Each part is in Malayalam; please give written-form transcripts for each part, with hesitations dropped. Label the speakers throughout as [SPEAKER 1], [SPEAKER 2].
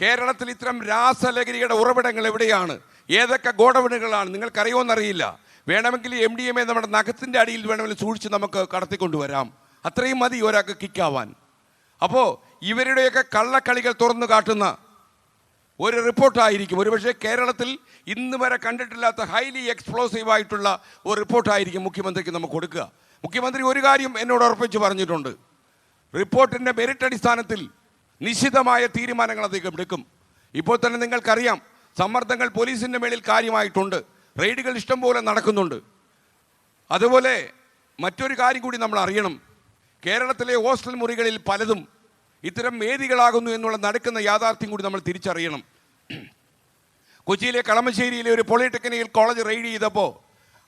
[SPEAKER 1] കേരളത്തിൽ ഇത്തരം രാസലഹരിയുടെ ഉറവിടങ്ങൾ എവിടെയാണ്, ഏതൊക്കെ ഗോഡൌണുകളാണ് നിങ്ങൾക്കറിയുമെന്നറിയില്ല. വേണമെങ്കിൽ MDMA നമ്മുടെ നഖത്തിൻ്റെ അടിയിൽ വേണമെങ്കിൽ സൂക്ഷിച്ച് നമുക്ക് കടത്തിക്കൊണ്ടുവരാം. അത്രയും മതി ഒരാൾക്ക് കിക്കാവാൻ. അപ്പോൾ ഇവരുടെയൊക്കെ കള്ളക്കളികൾ തുറന്നു കാട്ടുന്ന ഒരു റിപ്പോർട്ടായിരിക്കും ഒരുപക്ഷെ കേരളത്തിൽ ഇന്ന് വരെ കണ്ടിട്ടില്ലാത്ത ഹൈലി എക്സ്പ്ലോസീവ് ആയിട്ടുള്ള ഒരു റിപ്പോർട്ടായിരിക്കും മുഖ്യമന്ത്രിക്ക് നമുക്ക് കൊടുക്കുക. മുഖ്യമന്ത്രി ഒരു കാര്യം എന്നോട് ഉറപ്പിച്ച് പറഞ്ഞിട്ടുണ്ട്, റിപ്പോർട്ടിൻ്റെ മെറിറ്റ് അടിസ്ഥാനത്തിൽ നിശ്ചിതമായ തീരുമാനങ്ങൾ അദ്ദേഹം എടുക്കും. ഇപ്പോൾ തന്നെ നിങ്ങൾക്കറിയാം, സമ്മർദ്ദങ്ങൾ പോലീസിൻ്റെ മേളിൽ കാര്യമായിട്ടുണ്ട്, റെയ്ഡുകൾ ഇഷ്ടംപോലെ നടക്കുന്നുണ്ട്. അതുപോലെ മറ്റൊരു കാര്യം കൂടി നമ്മൾ അറിയണം, കേരളത്തിലെ ഹോസ്റ്റൽ മുറികളിൽ പലതും ഇത്തരം വേദികളാകുന്നു എന്നുള്ള നടക്കുന്ന യാഥാർത്ഥ്യം കൂടി നമ്മൾ തിരിച്ചറിയണം. കൊച്ചിയിലെ കളമശ്ശേരിയിലെ ഒരു പോളിടെക്നിക്കൽ കോളേജ് റെയ്ഡ് ചെയ്തപ്പോൾ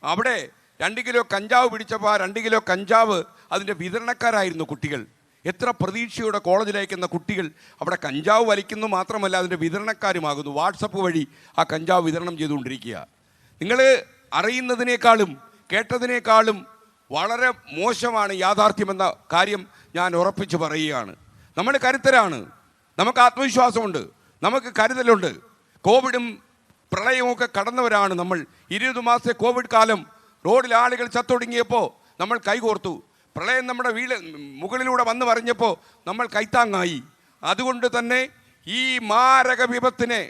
[SPEAKER 1] അവിടെ 2 കിലോ കഞ്ചാവ് പിടിച്ചപ്പോൾ ആ 2 കിലോ കഞ്ചാവ് അതിൻ്റെ വിതരണക്കാരായിരുന്നു കുട്ടികൾ. എത്ര പ്രതീക്ഷയുടെ കോളേജിലേക്കുന്ന കുട്ടികൾ അവിടെ കഞ്ചാവ് വലിക്കുന്നു മാത്രമല്ല അതിൻ്റെ വിതരണക്കാരുമാകുന്നു. വാട്സപ്പ് വഴി ആ കഞ്ചാവ് വിതരണം ചെയ്തുകൊണ്ടിരിക്കുക. നിങ്ങൾ അറിയുന്നതിനേക്കാളും കേട്ടതിനേക്കാളും വളരെ മോശമാണ് യാഥാർത്ഥ്യമെന്ന കാര്യം ഞാൻ ഉറപ്പിച്ച് പറയുകയാണ്. നമ്മൾ കരുത്തരാണ്, നമുക്ക് ആത്മവിശ്വാസമുണ്ട്, നമുക്ക് കരുതലുണ്ട്. കോവിഡും പ്രളയവുമൊക്കെ കടന്നവരാണ് നമ്മൾ. 20 മാസത്തെ കോവിഡ് കാലം റോഡിൽ ആളുകൾ ചത്തൊടുങ്ങിയപ്പോൾ നമ്മൾ കൈകോർത്തു. പ്രളയം നമ്മുടെ മുകളിലൂടെ വന്നു പറഞ്ഞപ്പോൾ നമ്മൾ കൈത്താങ്ങായി. അതുകൊണ്ട് തന്നെ ഈ മാരക വിപത്തിനെ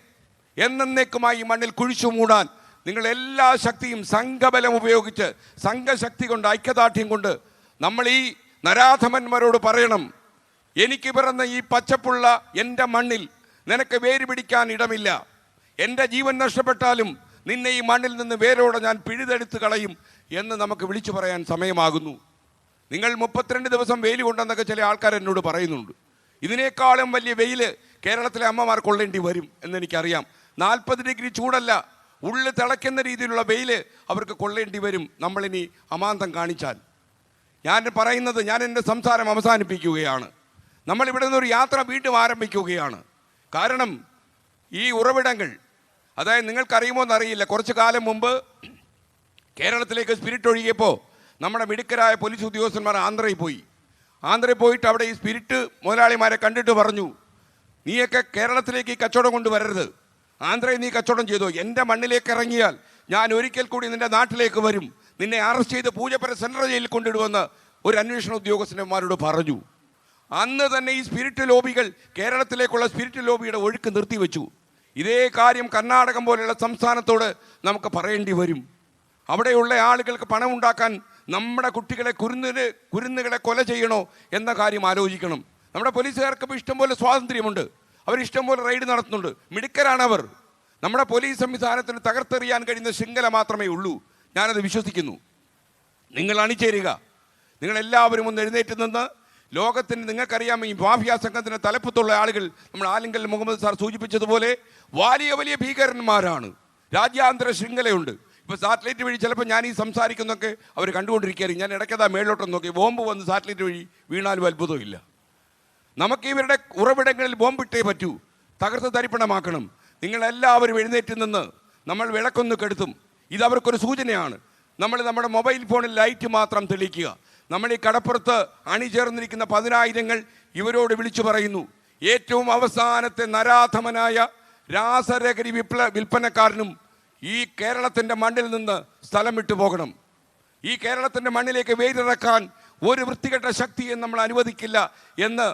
[SPEAKER 1] എന്നേക്കുമായി മണ്ണിൽ കുഴിച്ചു മൂടാൻ നിങ്ങൾ എല്ലാ ശക്തിയും സംഘബലം ഉപയോഗിച്ച് സംഘശക്തി കൊണ്ട് ഐക്യദാർഢ്യം കൊണ്ട് നമ്മൾ ഈ നരാധമന്മാരോട് പറയണം, എനിക്ക് പിറന്ന ഈ പച്ചപ്പുള്ള എൻ്റെ മണ്ണിൽ നിനക്ക് വേര് പിടിക്കാൻ ഇടമില്ല. എൻ്റെ ജീവൻ നഷ്ടപ്പെട്ടാലും നിന്നെ ഈ മണ്ണിൽ നിന്ന് വേരോടെ ഞാൻ പിഴുതെടുത്ത് കളയും എന്ന് നമുക്ക് വിളിച്ചു പറയാൻ സമയമാകുന്നു. നിങ്ങൾ 32 ദിവസം വെയിൽ കൊണ്ടെന്നൊക്കെ ചില ആൾക്കാർ എന്നോട് പറയുന്നുണ്ട്. ഇതിനേക്കാളും വലിയ വെയിൽ കേരളത്തിലെ അമ്മമാർ കൊള്ളേണ്ടി വരും എന്നെനിക്കറിയാം. 40 ഡിഗ്രി ചൂടല്ല, ഉള്ളിൽ തിളയ്ക്കുന്ന രീതിയിലുള്ള വെയിൽ അവർക്ക് കൊള്ളേണ്ടി വരും നമ്മളിനി അമാന്തം കാണിച്ചാൽ. ഞാൻ പറയുന്നത്, ഞാൻ എൻ്റെ സംസാരം അവസാനിപ്പിക്കുകയാണ്. നമ്മളിവിടെ നിന്നൊരു യാത്ര വീണ്ടും ആരംഭിക്കുകയാണ്. കാരണം ഈ ഉറവിടങ്ങൾ, അതായത് നിങ്ങൾക്കറിയുമോ എന്നറിയില്ല, കുറച്ച് കാലം മുമ്പ് കേരളത്തിലേക്ക് സ്പിരിറ്റ് ഒഴുകിയപ്പോൾ നമ്മുടെ മിടുക്കരായ പോലീസ് ഉദ്യോഗസ്ഥന്മാർ ആന്ധ്രയിൽ പോയിട്ട് അവിടെ ഈ സ്പിരിറ്റ് മുതലാളിമാരെ കണ്ടിട്ട് പറഞ്ഞു, നീയൊക്കെ കേരളത്തിലേക്ക് ഈ കച്ചവടം കൊണ്ടുവരരുത്, ആന്ധ്രയിൽ നീ കച്ചവടം ചെയ്തോ, എൻ്റെ മണ്ണിലേക്ക് ഇറങ്ങിയാൽ ഞാൻ ഒരിക്കൽ കൂടി നിൻ്റെ നാട്ടിലേക്ക് വരും, നിന്നെ അറസ്റ്റ് ചെയ്ത് പൂജപ്പുര സെൻട്രൽ ജയിലിൽ കൊണ്ടിടുമെന്ന് ഒരു അന്വേഷണ ഉദ്യോഗസ്ഥന്മാരോട് പറഞ്ഞു. അന്ന് തന്നെ ഈ സ്പിരിറ്റ് ലോബികൾ കേരളത്തിലേക്കുള്ള സ്പിരിറ്റ് ലോബിയുടെ ഒഴുക്ക് നിർത്തിവെച്ചു. ഇതേ കാര്യം കർണാടകം പോലെയുള്ള സംസ്ഥാനത്തോട് നമുക്ക് പറയേണ്ടി വരും. അവിടെയുള്ള ആളുകൾക്ക് പണമുണ്ടാക്കാൻ നമ്മുടെ കുട്ടികളെ കുരുന്നുകളെ കൊല ചെയ്യണോ എന്ന കാര്യം ആലോചിക്കണം. നമ്മുടെ പോലീസുകാർക്ക് ഇഷ്ടംപോലെ സ്വാതന്ത്ര്യമുണ്ട്, അവരിഷ്ടംപോലെ റെയ്ഡ് നടത്തുന്നുണ്ട്, മിടുക്കരാണവർ. നമ്മുടെ പോലീസ് സംവിധാനത്തിന് തകർത്തെറിയാൻ കഴിയുന്ന ശൃംഖല മാത്രമേ ഉള്ളൂ. ഞാനത് വിശ്വസിക്കുന്നു. നിങ്ങൾ അണിചേരുക, നിങ്ങളെല്ലാവരും ഒന്ന് എഴുന്നേറ്റ് നിന്ന് ലോകത്തിന്, നിങ്ങൾക്കറിയാം ഈ മാഫിയ സംഘത്തിൻ്റെ തലപ്പത്തുള്ള ആളുകൾ, നമ്മൾ ആലിങ്കൽ മുഹമ്മദ് സാർ സൂചിപ്പിച്ചതുപോലെ വലിയ വലിയ ഭീകരന്മാരാണ്. രാജ്യാന്തര ശൃംഖലയുണ്ട്. ഇപ്പോൾ സാറ്റലൈറ്റ് വഴി ചിലപ്പോൾ ഞാൻ ഈ സംസാരിക്കുന്നൊക്കെ അവർ കണ്ടുകൊണ്ടിരിക്കുകയായിരിക്കും. ഞാൻ ഇടയ്ക്കതാ മേളിലോട്ടൊന്ന് നോക്കി, ബോംബ് വന്ന് സാറ്റലൈറ്റ് വഴി വീണാലും അത്ഭുതമില്ല. നമുക്ക് ഇവരുടെ ഉറവിടങ്ങളിൽ ബോംബിട്ടേ പറ്റൂ, തകർത്ത് തരിപ്പണമാക്കണം. നിങ്ങളെല്ലാവരും എഴുന്നേറ്റ് നിന്ന് നമ്മൾ വിളക്കൊന്ന് കെടുത്തും. ഇതവർക്കൊരു സൂചനയാണ്. നമ്മൾ നമ്മുടെ മൊബൈൽ ഫോണിൽ ലൈറ്റ് മാത്രം തെളിയിക്കുക. നമ്മൾ ഈ കടപ്പുറത്ത് അണിചേർന്നിരിക്കുന്ന 10,000 ഇവരോട് വിളിച്ചു പറയുന്നു, ഏറ്റവും അവസാനത്തെ നരാധമനായ രാസലഹരി വിൽപ്പനക്കാരനും ഈ കേരളത്തിൻ്റെ മണ്ണിൽ നിന്ന് സ്ഥലം വിട്ടു പോകണം. ഈ കേരളത്തിൻ്റെ മണ്ണിലേക്ക് വേരിറക്കാൻ ഒരു വൃത്തികെട്ട ശക്തിയെ നമ്മൾ അനുവദിക്കില്ല എന്ന്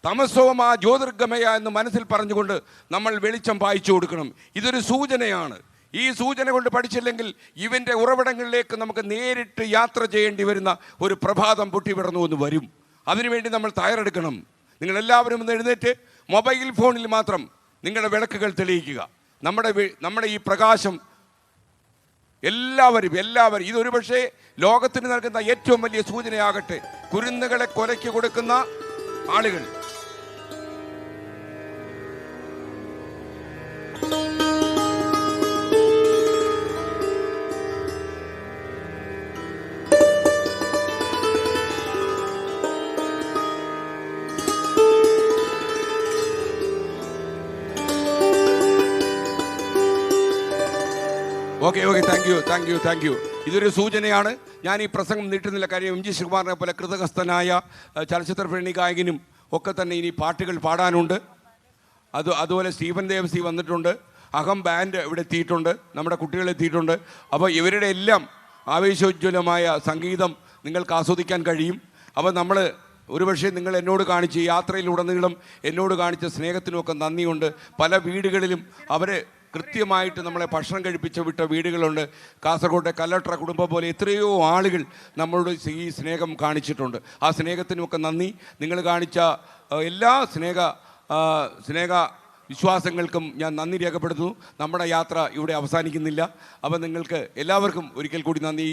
[SPEAKER 1] തമസോമാ ജ്യോതിർഗമയ എന്ന് മനസ്സിൽ പറഞ്ഞുകൊണ്ട് നമ്മൾ വെളിച്ചം പായിച്ചു കൊടുക്കണം. ഇതൊരു സൂചനയാണ്. ഈ സൂചന കൊണ്ട് പഠിച്ചില്ലെങ്കിൽ ഇവൻ്റെ ഉറവിടങ്ങളിലേക്ക് നമുക്ക് നേരിട്ട് യാത്ര ചെയ്യേണ്ടി വരുന്ന ഒരു പ്രഭാതം പൊട്ടിവിടർന്നു എന്ന് വരും. അതിനുവേണ്ടി നമ്മൾ തയ്യാറെടുക്കണം. നിങ്ങളെല്ലാവരും ഒന്ന് എഴുന്നേറ്റ് മൊബൈൽ ഫോണിൽ മാത്രം നിങ്ങളുടെ വിളക്കുകൾ തെളിയിക്കുക. നമ്മുടെ ഈ പ്രകാശം എല്ലാവരും ഇതൊരു പക്ഷേ ലോകത്തിന് നൽകുന്ന ഏറ്റവും വലിയ സൂചനയാകട്ടെ. കുരുന്നുകളെ കൊലയ്ക്ക് കൊടുക്കുന്ന ആളുകൾ, ഓക്കെ താങ്ക് യു. ഇതൊരു സൂചനയാണ്. ഞാൻ ഈ പ്രസംഗം നീട്ടുന്നില്ല, കാര്യം MG ശ്രീകുമാറിനെ പോലെ കൃതകസ്ഥനായ ചലച്ചിത്ര പ്രേമി ഗായകനും ഒക്കെ തന്നെ ഇനി പാട്ടുകൾ പാടാനുണ്ട്. അതുപോലെ സ്റ്റീഫൻ ദേവസി വന്നിട്ടുണ്ട്, അഹം ബാൻഡ് ഇവിടെ എത്തിയിട്ടുണ്ട്, നമ്മുടെ കുട്ടികൾ എത്തിയിട്ടുണ്ട്. അപ്പോൾ ഇവരുടെ എല്ലാം ആവേശോജ്വലമായ സംഗീതം നിങ്ങൾക്ക് ആസ്വദിക്കാൻ കഴിയും. അപ്പോൾ നമ്മൾ ഒരുപക്ഷെ നിങ്ങൾ എന്നോട് കാണിച്ച് യാത്രയിലുടനീളം എന്നോട് കാണിച്ച സ്നേഹത്തിനുമൊക്കെ നന്ദിയുണ്ട്. പല വീടുകളിലും അവർ കൃത്യമായിട്ട് നമ്മളെ ഭക്ഷണം കഴിപ്പിച്ച് വിട്ട വീടുകളുണ്ട്. കാസർഗോട്ടെ കല്ലട്ര കുടുംബം പോലെ എത്രയോ ആളുകൾ നമ്മളോട് ഈ സ്നേഹം കാണിച്ചിട്ടുണ്ട്. ആ സ്നേഹത്തിനുമൊക്കെ നന്ദി. നിങ്ങൾ കാണിച്ച എല്ലാ സ്നേഹ വിശ്വാസങ്ങൾക്കും ഞാൻ നന്ദി രേഖപ്പെടുത്തുന്നു. നമ്മുടെ യാത്ര ഇവിടെ അവസാനിക്കുന്നില്ല. അപ്പോൾ നിങ്ങൾക്ക് എല്ലാവർക്കും ഒരിക്കൽ കൂടി നന്ദി.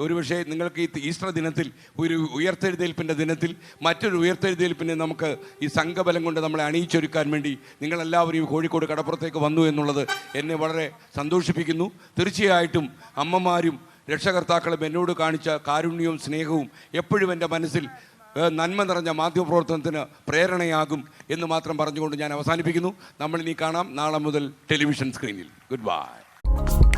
[SPEAKER 1] ഒരുപക്ഷെ നിങ്ങൾക്ക് ഈ ഈസ്റ്റർ ദിനത്തിൽ, ഒരു ഉയർത്തെഴുന്നേൽപ്പിൻ്റെ ദിനത്തിൽ, മറ്റൊരു ഉയർത്തെഴുന്നേൽപ്പിനെ നമുക്ക് ഈ സംഘബലം കൊണ്ട് നമ്മളെ അണിയിച്ചൊരുക്കാൻ വേണ്ടി നിങ്ങളെല്ലാവരും കോഴിക്കോട് കടപ്പുറത്തേക്ക് വന്നു എന്നുള്ളത് എന്നെ വളരെ സന്തോഷിപ്പിക്കുന്നു. തീർച്ചയായിട്ടും അമ്മമാരും രക്ഷകർത്താക്കളും എന്നോട് കാണിച്ച കാരുണ്യവും സ്നേഹവും എപ്പോഴും എൻ്റെ മനസ്സിൽ നന്മ നിറഞ്ഞ മാധ്യമപ്രവർത്തനത്തിന് പ്രേരണയാകും എന്ന് മാത്രം പറഞ്ഞുകൊണ്ട് ഞാൻ അവസാനിപ്പിക്കുന്നു. നമ്മളിനി കാണാം നാളെ മുതൽ ടെലിവിഷൻ സ്ക്രീനിൽ. Good bye.